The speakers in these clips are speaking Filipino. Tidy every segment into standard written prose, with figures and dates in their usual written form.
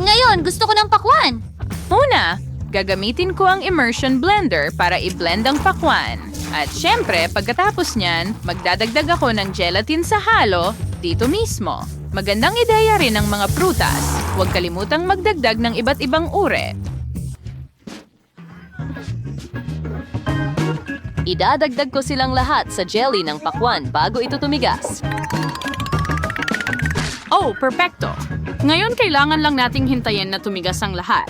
Ngayon, gusto ko ng pakwan. Una, gagamitin ko ang immersion blender para i-blend ang pakwan. At syempre, pagkatapos niyan, magdadagdag ako ng gelatin sa halo dito mismo. Magandang ideya rin ang mga prutas. Huwag kalimutang magdagdag ng iba't ibang uri. Idadagdag ko silang lahat sa jelly ng pakwan bago ito tumigas. Oh, perfecto. Ngayon, kailangan lang nating hintayin na tumigas ang lahat.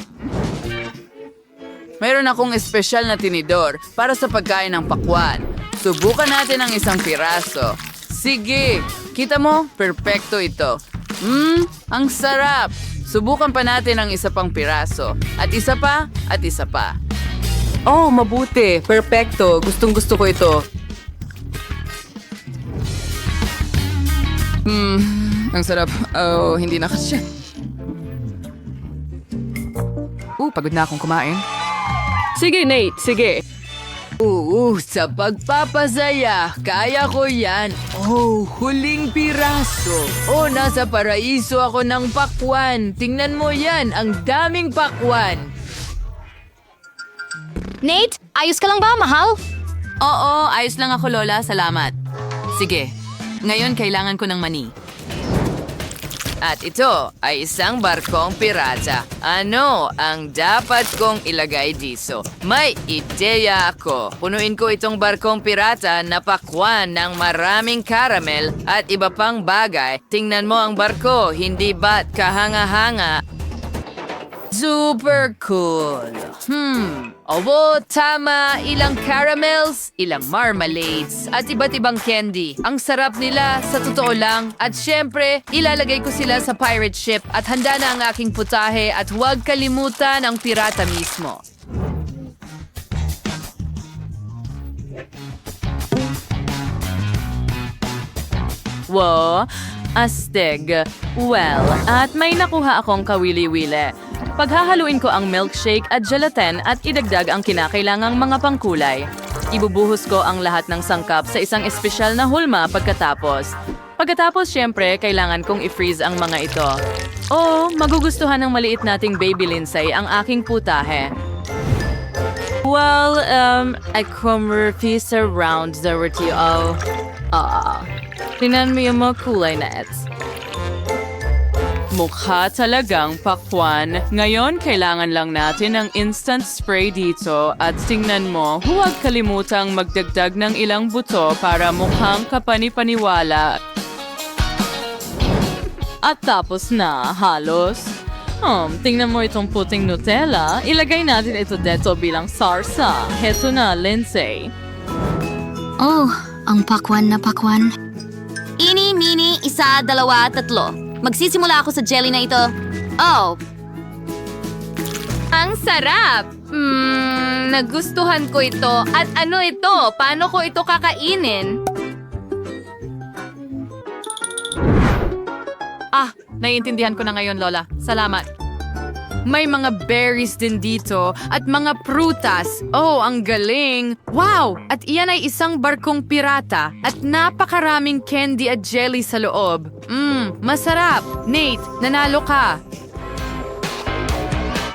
Mayroon akong espesyal na tinidor para sa pagkain ng pakwan. Subukan natin ang isang piraso. Sige, kita mo? Perpekto ito. Ang sarap! Subukan pa natin ang isa pang piraso. At isa pa, at isa pa. Oh, mabuti. Perpekto. Gustong-gusto ko ito. Ang sarap. Oh, hindi na kasya. Pagod na akong kumain. Sige, Nate. Sige. Sa pagpapasaya, kaya ko yan. Oh, huling piraso. Oh, nasa paraiso ako ng pakwan. Tingnan mo yan, ang daming pakwan. Nate, ayos ka lang ba, mahal? Oo, ayos lang ako, Lola. Salamat. Sige, ngayon kailangan ko ng mani. At ito ay isang barkong pirata. Ano ang dapat kong ilagay dito? May ideya ako. Punuin ko itong barkong pirata na pakwan ng maraming caramel at iba pang bagay. Tingnan mo ang barko, hindi ba't kahanga-hanga? Super cool. Obo, tama. Ilang caramels, ilang marmalades, at iba't ibang candy. Ang sarap nila, sa totoo lang. At syempre, ilalagay ko sila sa pirate ship at handa na ang aking putahe at huwag kalimutan ang pirata mismo. Wow, astig. Well, at may nakuha akong kawili-wili. Paghahaluin ko ang milkshake at gelatin at idagdag ang kinakailangang mga pangkulay. Ibubuhos ko ang lahat ng sangkap sa isang espesyal na hulma pagkatapos. Pagkatapos, syempre, kailangan kong i-freeze ang mga ito. Oh, magugustuhan ng maliit nating baby Lindsay ang aking putahe. Well, I come piece around the roti. Tingnan mo yung mga kulay na ets. Mukha talagang pakwan. Ngayon, kailangan lang natin ng instant spray dito at tingnan mo, huwag kalimutang magdagdag ng ilang buto para mukhang kapani-paniwala. At tapos na, halos. Tingnan mo itong puting Nutella. Ilagay natin ito dito bilang sarsa. Heto na, Lindsay. Oh, ang pakwan na pakwan. Ini, mini, isa, dalawa, tatlo. Magsisimula ako sa jelly na ito. Oh! Ang sarap! Nagustuhan ko ito. At ano ito? Paano ko ito kakainin? Naiintindihan ko na ngayon, Lola. Salamat. May mga berries din dito at mga prutas. Oh, ang galing! Wow! At iyan ay isang barkong pirata at napakaraming candy at jelly sa loob. Masarap! Nate, nanalo ka!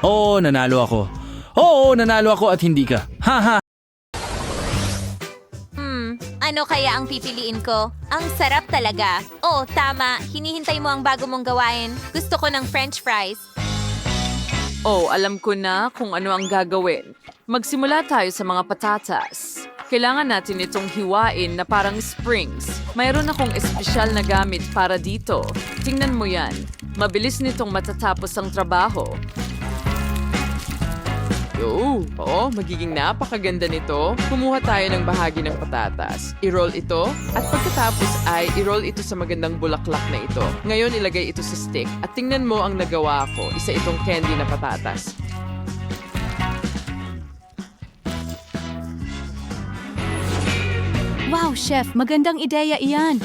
Oo, nanalo ako. Oo, nanalo ako at hindi ka. Haha! Ano kaya ang pipiliin ko? Ang sarap talaga. Oh, tama. Hinihintay mo ang bago mong gawain. Gusto ko ng french fries. Oh, alam ko na kung ano ang gagawin. Magsimula tayo sa mga patatas. Kailangan natin itong hiwain na parang springs. Mayroon akong espesyal na gamit para dito. Tingnan mo yan. Mabilis nitong matatapos ang trabaho. Magiging napakaganda nito. Kumuha tayo ng bahagi ng patatas. I-roll ito at pagkatapos ay i-roll ito sa magandang bulaklak na ito. Ngayon ilagay ito sa stick at tingnan mo ang nagawa ko. Isa itong candy na patatas. Wow, chef, magandang ideya iyan.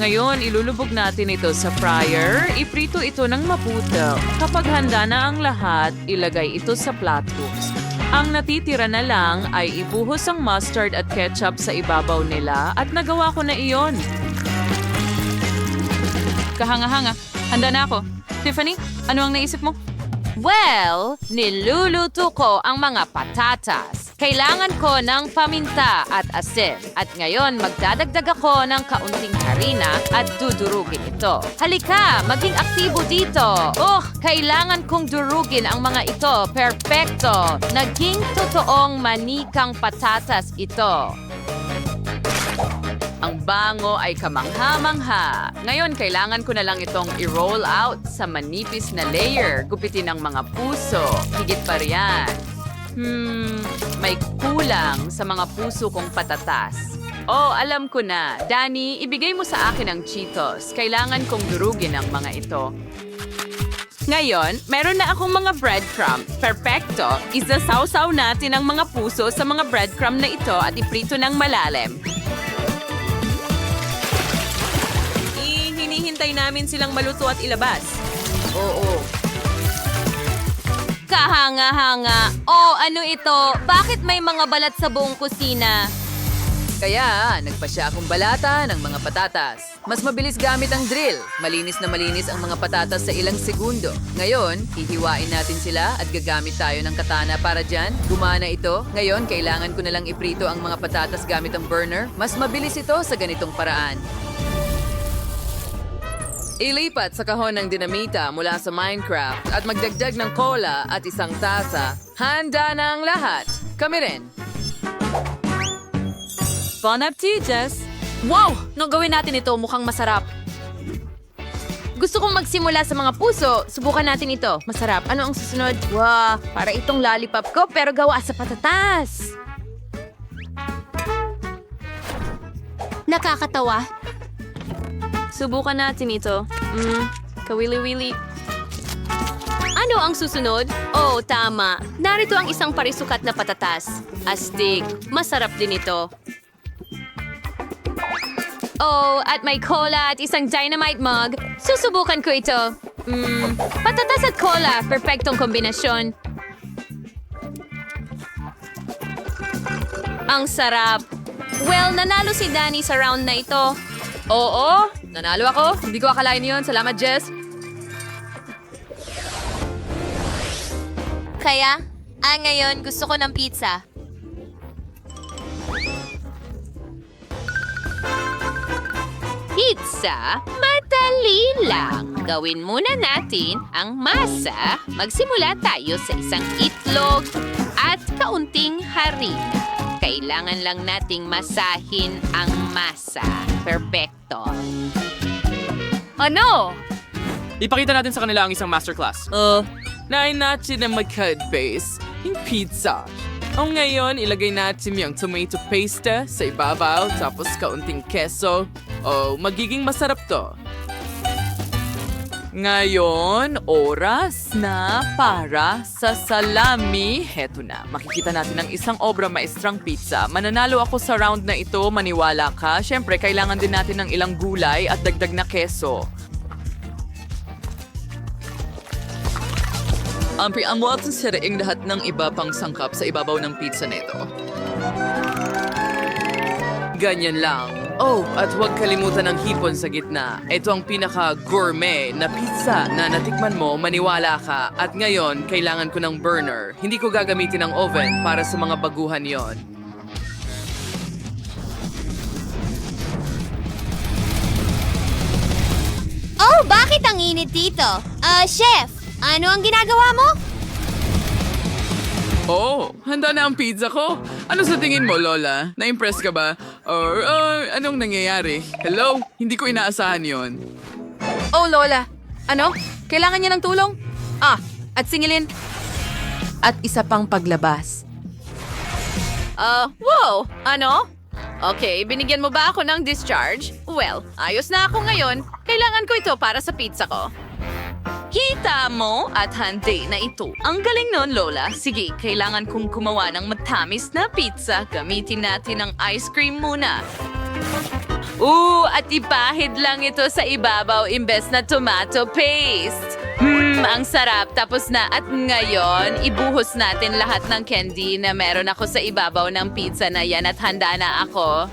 Ngayon, ilulubog natin ito sa fryer. Iprito ito ng maputo. Kapag handa na ang lahat, ilagay ito sa plato. Ang natitira na lang ay ibuhos ang mustard at ketchup sa ibabaw nila at nagawa ko na iyon. Kahanga-hanga. Handa na ako. Tiffany, ano ang naisip mo? Well, niluluto ko ang mga patatas. Kailangan ko ng paminta at asin. At ngayon, magdadagdag ako ng kaunting harina at dudurugin ito. Halika, maging aktibo dito. Kailangan kong durugin ang mga ito. Perpekto. Naging totoong manikang patatas ito. Ang bango ay kamangha-mangha. Ngayon, kailangan ko na lang itong i-roll out sa manipis na layer. Gupitin ang mga puso. Higit pa riyan. May kulang sa mga puso kong patatas. Oh, alam ko na. Danny, ibigay mo sa akin ang Cheetos. Kailangan kong durugin ang mga ito. Ngayon, meron na akong mga breadcrumb. Perfecto! Isasawsaw natin ang mga puso sa mga breadcrumb na ito at iprito ng malalim. Hinihintay namin silang maluto at ilabas. Oo. Kahanga-hanga. Ano ito? Bakit may mga balat sa buong kusina? Kaya, nagpasya akong balata ng mga patatas. Mas mabilis gamit ang drill. Malinis na malinis ang mga patatas sa ilang segundo. Ngayon, hihiwain natin sila at gagamit tayo ng katana para dyan. Gumana ito. Ngayon, kailangan ko na lang iprito ang mga patatas gamit ang burner. Mas mabilis ito sa ganitong paraan. Ilipat sa kahon ng dinamita mula sa Minecraft at magdagdag ng cola at isang tasa. Handa na ang lahat. Kami rin. Bon appetit, Jess! Wow! Nung gawin natin ito, mukhang masarap. Gusto kong magsimula sa mga puso. Subukan natin ito. Masarap. Ano ang susunod? Wow! Para itong lollipop ko pero gawa sa patatas. Nakakatawa. Subukan natin ito. Kawili-wili. Ano ang susunod? Tama. Narito ang isang parisukat na patatas. Astig. Masarap din ito. At may cola at isang dynamite mug. Susubukan ko ito. Patatas at cola. Perpektong kombinasyon. Ang sarap. Well, nanalo si Danny sa round na ito. Oo, nanalo ako. Hindi ko akalain yun. Salamat, Jess. Kaya, ngayon gusto ko ng pizza. Pizza? Madali lang. Gawin muna natin ang masa. Magsimula tayo sa isang itlog at kaunting harina. Kailangan lang nating masahin ang masa. Perfecto. Ano? Ipakita natin sa kanila ang isang masterclass. Nain natin ang mag-cod base, yung pizza. Ngayon, ilagay natin yung tomato paste sa ibabaw, tapos kaunting keso. Magiging masarap to. Ngayon, oras na para sa salami. Heto na, makikita natin ang isang obra maestrang pizza. Mananalo ako sa round na ito, maniwala ka. Siyempre, kailangan din natin ng ilang gulay at dagdag na keso. Ang walang siraing lahat ng iba pang sangkap sa ibabaw ng pizza nito. Ganyan lang. At huwag kalimutan ang hipon sa gitna. Ito ang pinaka-gourmet na pizza na natikman mo, maniwala ka. At ngayon, kailangan ko ng burner. Hindi ko gagamitin ang oven para sa mga baguhan yon. Bakit ang init dito? Chef, ano ang ginagawa mo? Handa na ang pizza ko. Ano sa tingin mo, Lola? Na-impress ka ba? Or anong nangyayari? Hello? Hindi ko inaasahan yon. Lola. Ano? Kailangan niya ng tulong? At singilin. At isa pang paglabas. Wow! Ano? Okay, binigyan mo ba ako ng discharge? Well, ayos na ako ngayon. Kailangan ko ito para sa pizza ko. Kita mo at handi na ito. Ang galing nun, Lola. Sige, kailangan kong gumawa ng matamis na pizza. Gamitin natin ang ice cream muna. At ipahid lang ito sa ibabaw imbes na tomato paste. Ang sarap. Tapos na. At ngayon, ibuhos natin lahat ng candy na meron ako sa ibabaw ng pizza na yan at handa na ako.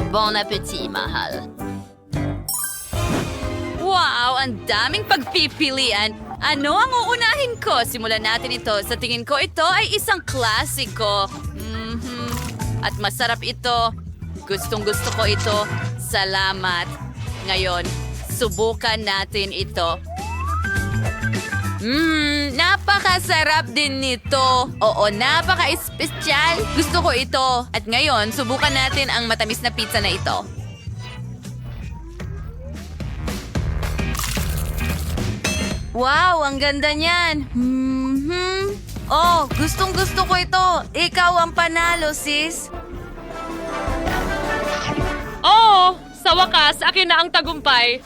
Bon appetit, mahal. ang daming pagpipilian. Ano ang uunahin ko? Simulan natin ito. Sa tingin ko, ito ay isang klasiko. At masarap ito. Gustong-gusto ko ito. Salamat. Ngayon, subukan natin ito. Napakasarap din nito. Oo, napaka-espesyal. Gusto ko ito. At ngayon, subukan natin ang matamis na pizza na ito. Wow, ang ganda niyan. Oh, gustong-gusto ko ito. Ikaw ang panalo, sis. Oh, sa wakas, akin na ang tagumpay.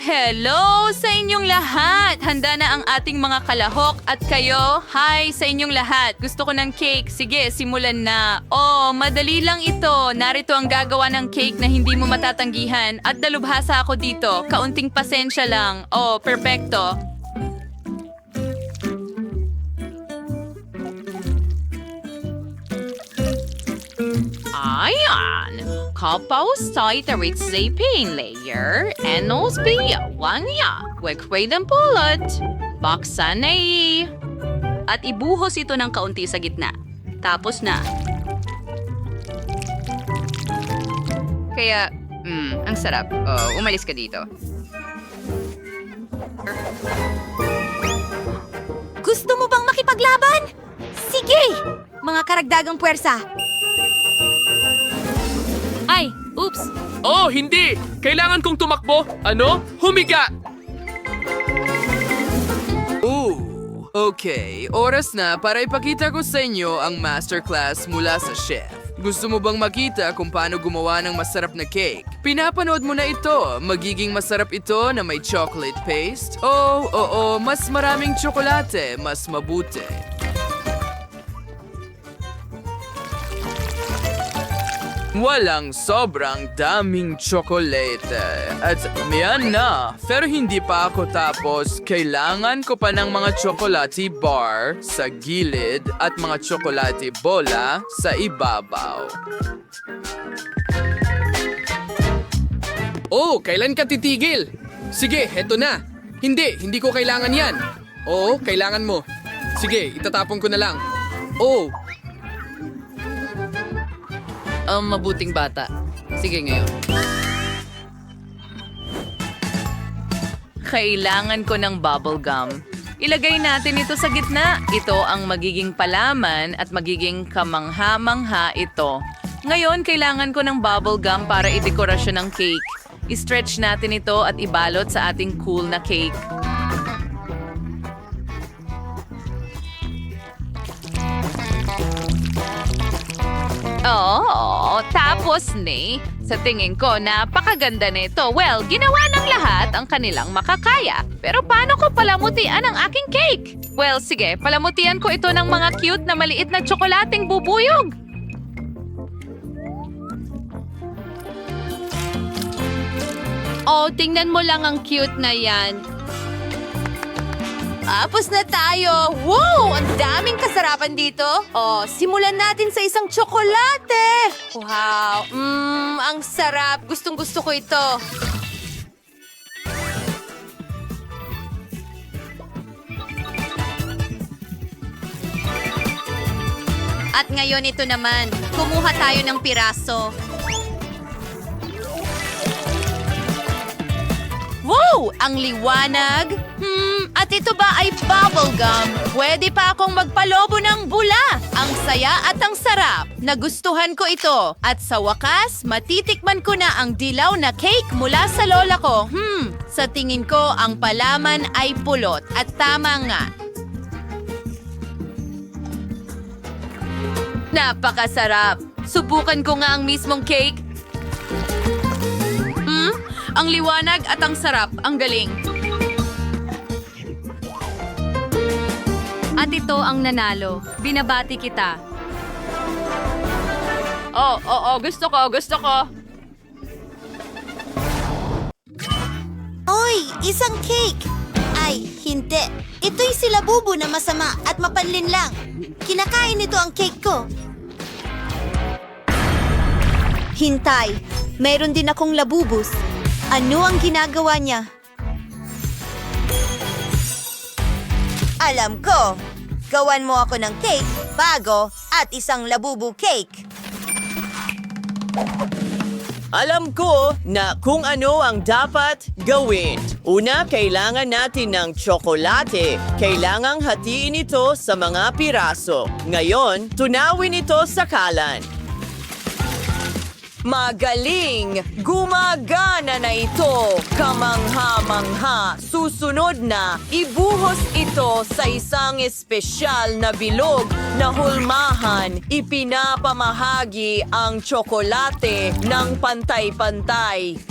Hello sa inyong lahat! Handa na ang ating mga kalahok at kayo, hi sa inyong lahat. Gusto ko ng cake. Sige, simulan na. Oh, madali lang ito. Narito ang gagawa ng cake na hindi mo matatanggihan at dalubhasa ako dito. Kaunting pasensya lang. Oh, perpekto. Ayan! Kapausay tarit sa pain layer, enos biya, wanya, wekway ng pulot, baksan na At ibuhos ito ng kaunti sa gitna. Tapos na. Kaya, ang sarap. Oh, umalis ka dito. Gusto mo bang makipaglaban? Sige! Mga karagdagang puwersa. Ay, oops. Oh, hindi! Kailangan kong tumakbo. Ano? Humiga! Okay, oras na para ipakita ko sa inyo ang masterclass mula sa chef. Gusto mo bang makita kung paano gumawa ng masarap na cake? Pinapanood mo na ito. Magiging masarap ito na may chocolate paste? Oh, oo, mas maraming tsokolate, mas mabuti. Walang sobrang daming tsokolate. At yan na. Pero hindi pa ako tapos. Kailangan ko pa ng mga tsokolate bar sa gilid at mga tsokolate bola sa ibabaw. Oh, kailan ka titigil? Sige, heto na. Hindi ko kailangan yan. Oo, kailangan mo. Sige, itatapon ko na lang. Oh, Mabuting bata. Sige ngayon. Kailangan ko ng bubble gum. Ilagay natin ito sa gitna. Ito ang magiging palaman at magiging kamangha-mangha ito. Ngayon, kailangan ko ng bubble gum para idekorasyon ng cake. I-stretch natin ito at ibalot sa ating cool na cake. Oo, tapos ni, sa tingin ko napakaganda nito. Well, ginawa ng lahat ang kanilang makakaya. Pero paano ko palamutian ang aking cake? Well, sige, palamutian ko ito ng mga cute na maliit na tsokolating bubuyog. Oh, tingnan mo lang ang cute na yan. Tapos na tayo! Wow! Ang daming kasarapan dito. Oh, simulan natin sa isang tsokolate! Wow! Ang sarap. Gustong-gusto ko ito. At ngayon ito naman. Kumuha tayo ng piraso. Wow! Ang liwanag! At ito ba ay bubblegum? Pwede pa akong magpalobo ng bula. Ang saya at ang sarap. Nagustuhan ko ito. At sa wakas, matitikman ko na ang dilaw na cake mula sa lola ko. Sa tingin ko, ang palaman ay pulot. At tama nga. Napakasarap. Subukan ko nga ang mismong cake. Ang liwanag at ang sarap. Ang galing. At ito ang nanalo. Binabati kita. Gusto ko. Oy, isang cake! Ay, hindi. Ito'y silabubo na masama at mapanlin lang. Kinakain nito ang cake ko. Hintay, mayroon din akong labubus. Ano ang ginagawa niya? Alam ko. Gawan mo ako ng cake, bago, at isang labubu cake. Alam ko na kung ano ang dapat gawin. Una, kailangan natin ng tsokolate. Kailangang hatiin ito sa mga piraso. Ngayon, tunawin ito sa kalan. Magaling! Gumagana na ito! Kamangha-mangha! Susunod na, ibuhos ito sa isang espesyal na bilog na hulmahan. Ipinapamahagi ang tsokolate ng pantay-pantay.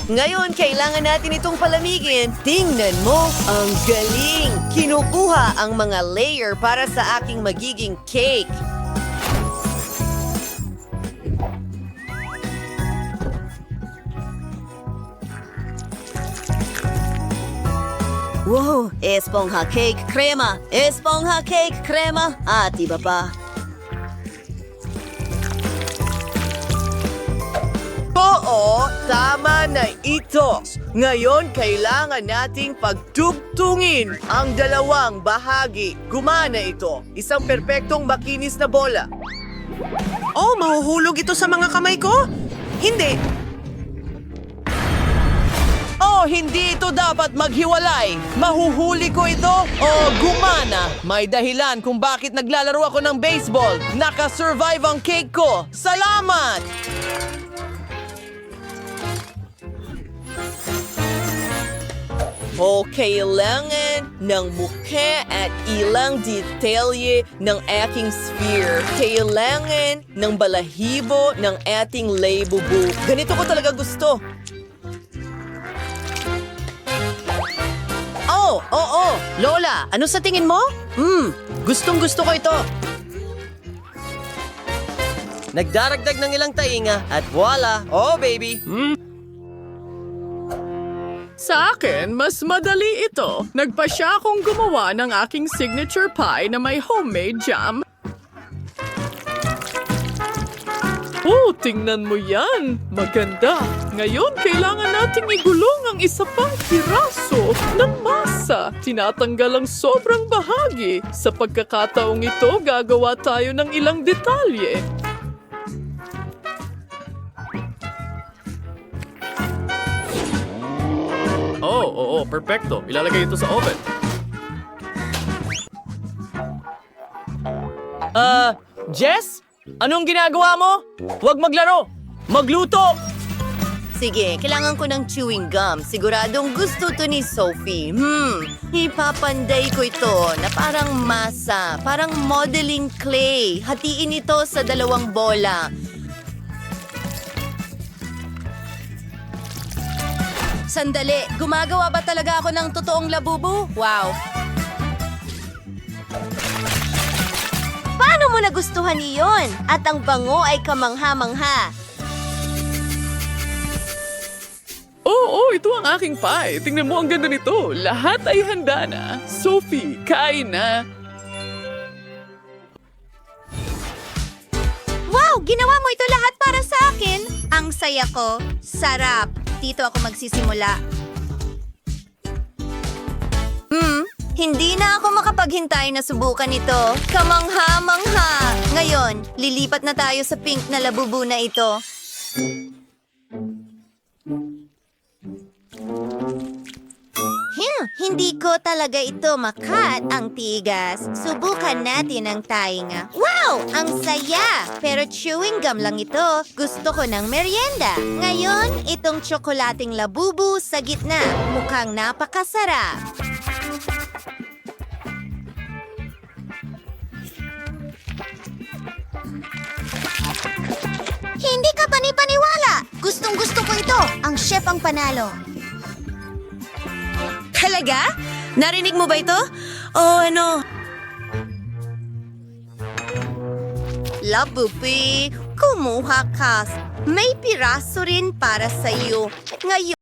Ngayon, kailangan natin itong palamigin. Tingnan mo, ang galing! Kinukuha ang mga layer para sa aking magiging cake. Wow! Esponja cake crema! Esponja cake crema! At iba pa. Oo! Tama na ito! Ngayon, kailangan nating pagtugtungin ang dalawang bahagi. Gumana ito. Isang perpektong makinis na bola. Oh, mahuhulog ito sa mga kamay ko? Hindi. Oh, hindi ito dapat maghiwalay. Mahuhuli ko ito o gumana. May dahilan kung bakit naglalaro ako ng baseball. Nakasurvive ang cake ko. Salamat! O kailangan ng mukha at ilang detalye ng aking sphere. Kailangan ng balahibo ng ating labubu. Ganito ko talaga gusto. Oo. Lola, ano sa tingin mo? Gustong-gusto ko ito. Nagdaragdag ng ilang tainga at voila. Oh, baby. Sa akin, mas madali ito. Nagpa siya akong gumawa ng aking signature pie na may homemade jam. Oh, tingnan mo yan. Maganda. Ngayon, kailangan nating igulong ang isa pang piraso ng masa. Tinatanggal ang sobrang bahagi. Sa pagkakataong ito, gagawa tayo ng ilang detalye. Oo, perfecto. Ilalagay ito sa oven. Jess? Anong ginagawa mo? Huwag maglaro! Magluto! Sige, kailangan ko ng chewing gum. Siguradong gusto to ni Sophie. Ipapanday ko ito na parang masa, parang modeling clay. Hatiin ito sa 2 bola. Sandali, gumagawa ba talaga ako ng totoong labubu? Wow! Paano mo nagustuhan iyon? At ang bango ay kamangha-mangha. Oo, ito ang aking pie. Tingnan mo, ang ganda nito. Lahat ay handa na. Sophie, kain na. Wow! Ginawa mo ito lahat para sa akin. Ang saya ko. Sarap. Dito ako magsisimula. Hindi na ako makapaghintay na subukan ito. Kamangha-mangha! Ngayon, lilipat na tayo sa pink na labubu na ito. Hindi ko talaga ito makat ang tigas. Subukan natin ang tainga. Wow! Ang saya! Pero chewing gum lang ito. Gusto ko ng merienda. Ngayon, itong tsokolating labubu sa gitna. Mukhang napakasarap. Hindi ka panipaniwala! Gustong-gusto ko ito. Ang chef ang panalo. Talaga? Narinig mo ba ito? O ano? Labupi, kumuha ka. May piraso rin para sa iyo. Ngayon,